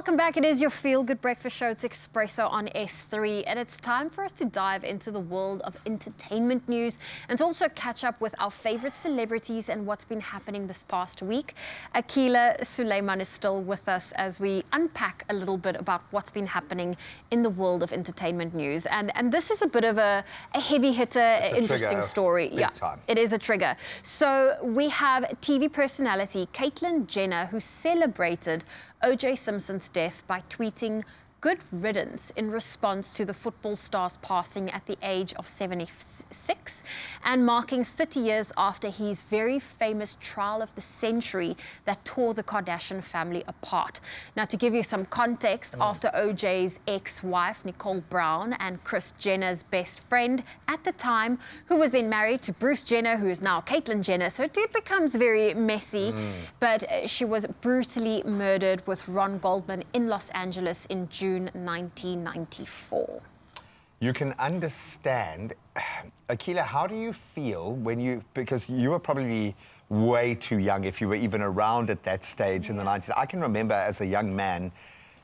Welcome back. It is your Feel Good Breakfast Show. It's Expresso on S3, and it's time for us to dive into the world of entertainment news and to also catch up with our favorite celebrities and what's been happening this past week. Akila Suleiman is still with us as we unpack a little bit about what's been happening in the world of entertainment news. And this is a bit of a heavy hitter, interesting story. Big time. It is a trigger. So we have TV personality Caitlyn Jenner, who celebrated O.J. Simpson's death by tweeting "Good riddance" in response to the football star's passing at the age of 76 and marking 30 years after his very famous trial of the century that tore the Kardashian family apart. Now, to give you some context, after O.J.'s ex-wife, Nicole Brown, and Kris Jenner's best friend at the time, who was then married to Bruce Jenner, who is now Caitlyn Jenner, so it becomes very messy, but she was brutally murdered with Ron Goldman in Los Angeles in June 1994. You can understand. Akila, how do you feel when because you were probably way too young if you were even around at that stage in the 90s. I can remember as a young man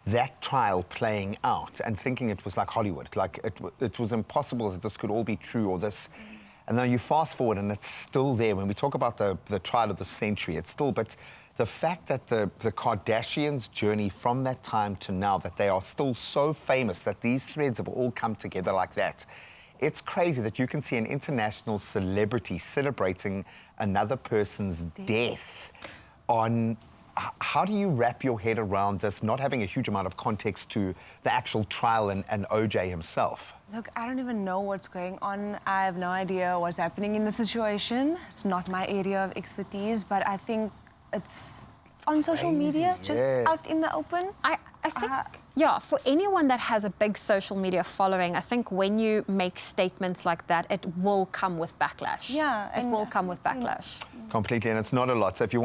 that trial playing out and thinking it was like Hollywood, like it was impossible that this could all be true or this. And then you fast forward and it's still there. When we talk about the trial of the century, it's still, but the fact that the Kardashians' journey from that time to now, that they are still so famous, that these threads have all come together like that, it's crazy that you can see an international celebrity celebrating another person's death on... How do you wrap your head around this, not having a huge amount of context to the actual trial and OJ himself? Look, I don't even know what's going on. I have no idea what's happening in the situation. It's not my area of expertise, but I think it's on social media, just out in the open. I think, yeah, for anyone that has a big social media following, I think when you make statements like that, it will come with backlash. Yeah. It will come with backlash. Completely, and it's not a lot. So if you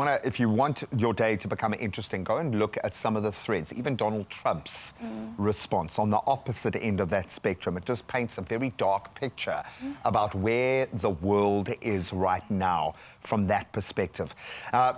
want your day to become interesting, go and look at some of the threads. Even Donald Trump's response on the opposite end of that spectrum. It just paints a very dark picture about where the world is right now from that perspective.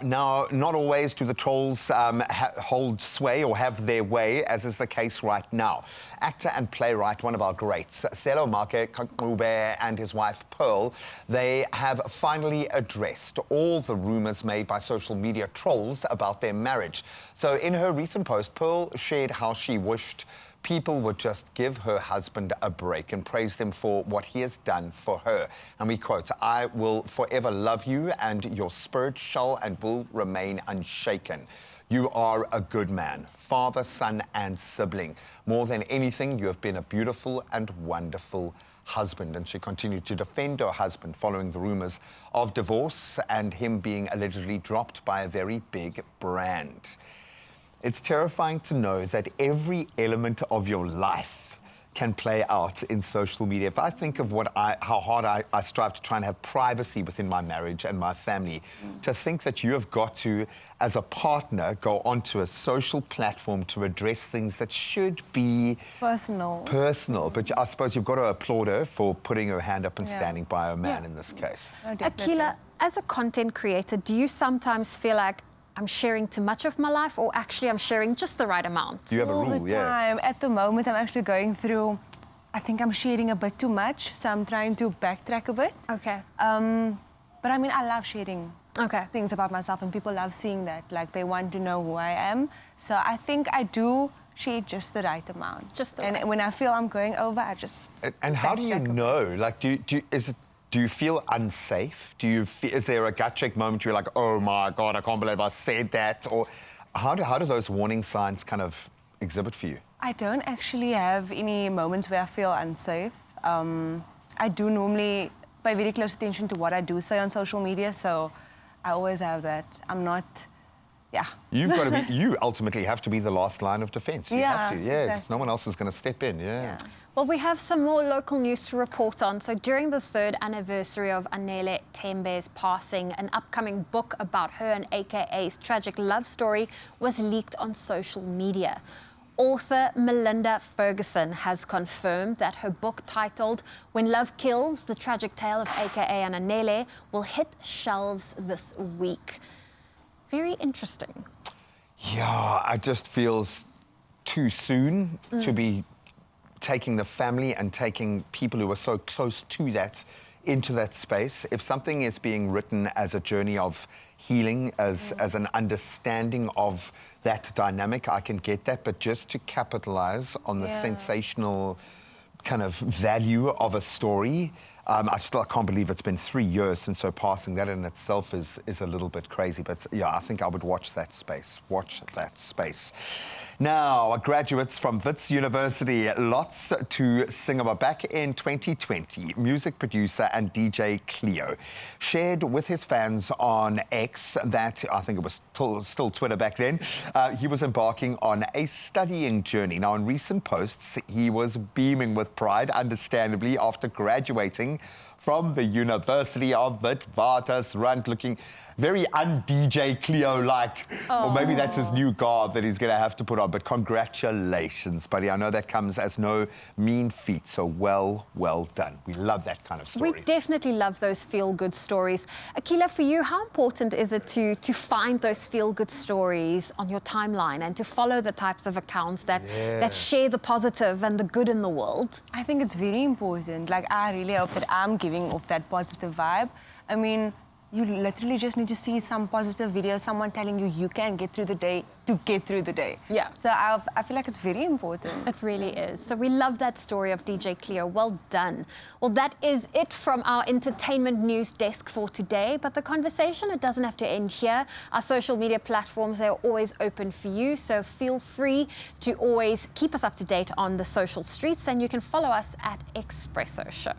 Now, not always do the trolls hold sway or have their way, as is the case right now. Actor and playwright, one of our greats, Selo Makeke and his wife Pearl, they have finally addressed all the rumours made by social media trolls about their marriage. So in her recent post, Pearl shared how she wished people would just give her husband a break and praise him for what he has done for her. And we quote, "I will forever love you and your spirit shall and will remain unshaken. You are a good man, father, son, and sibling. More than anything, you have been a beautiful and wonderful husband." And she continued to defend her husband following the rumours of divorce and him being allegedly dropped by a very big brand. It's terrifying to know that every element of your life can play out in social media. If I think of how hard I strive to try and have privacy within my marriage and my family, to think that you have got to, as a partner, go onto a social platform to address things that should be personal. But I suppose you've got to applaud her for putting her hand up and standing by her man in this case. No, Akila, as a content creator, do you sometimes feel like I'm sharing too much of my life, or actually I'm sharing just the right amount? Do you have a rule? All the time. At the moment, I'm actually going through, I think I'm sharing a bit too much, so I'm trying to backtrack a bit. Okay. But I mean, I love sharing things about myself, and people love seeing that. Like, they want to know who I am. So I think I do share just the right amount. And when I feel I'm going over, I just... And how do you know? Like, do you feel unsafe? Is there a gut check moment where you're like, oh my God, I can't believe I said that? Or how do those warning signs kind of exhibit for you? I don't actually have any moments where I feel unsafe. I do normally pay very close attention to what I do say on social media, so I always have that. I'm not, You've got to be, you ultimately have to be the last line of defence. You have to, because no one else is going to step in, Well, we have some more local news to report on. So during the 3rd anniversary of Anele Tembe's passing, an upcoming book about her and AKA's tragic love story was leaked on social media. Author Melinda Ferguson has confirmed that her book titled When Love Kills, The Tragic Tale of AKA and Anele will hit shelves this week. Very interesting. Yeah, it just feels too soon to be taking the family and taking people who are so close to that into that space. If something is being written as a journey of healing, as an understanding of that dynamic, I can get that. But just to capitalize on the sensational kind of value of a story, I still can't believe it's been 3 years since her passing. That in itself is a little bit crazy. But yeah, I think I would watch that space. Watch that space. Now, graduates from Wits University, lots to sing about. Back in 2020, music producer and DJ Cleo shared with his fans on X that, I think it was still Twitter back then, he was embarking on a studying journey. Now, in recent posts, he was beaming with pride, understandably, after graduating from the University of Witwatersrand, looking very un-DJ Cleo-like. Or maybe that's his new garb that he's going to have to put on. But congratulations, buddy. I know that comes as no mean feat, so well done. We love that kind of story. We definitely love those feel-good stories. Akila, for you, how important is it to find those feel-good stories on your timeline and to follow the types of accounts that share the positive and the good in the world? I think it's very important. Like, I really hope that I'm giving off that positive vibe. I mean, you literally just need to see some positive video, someone telling you you can get through the day to get through the day. Yeah. So I feel like it's very important. It really is. So we love that story of DJ Cleo. Well done. Well, that is it from our entertainment news desk for today. But the conversation, it doesn't have to end here. Our social media platforms, they're always open for you. So feel free to always keep us up to date on the social streets, and you can follow us at Expresso Show.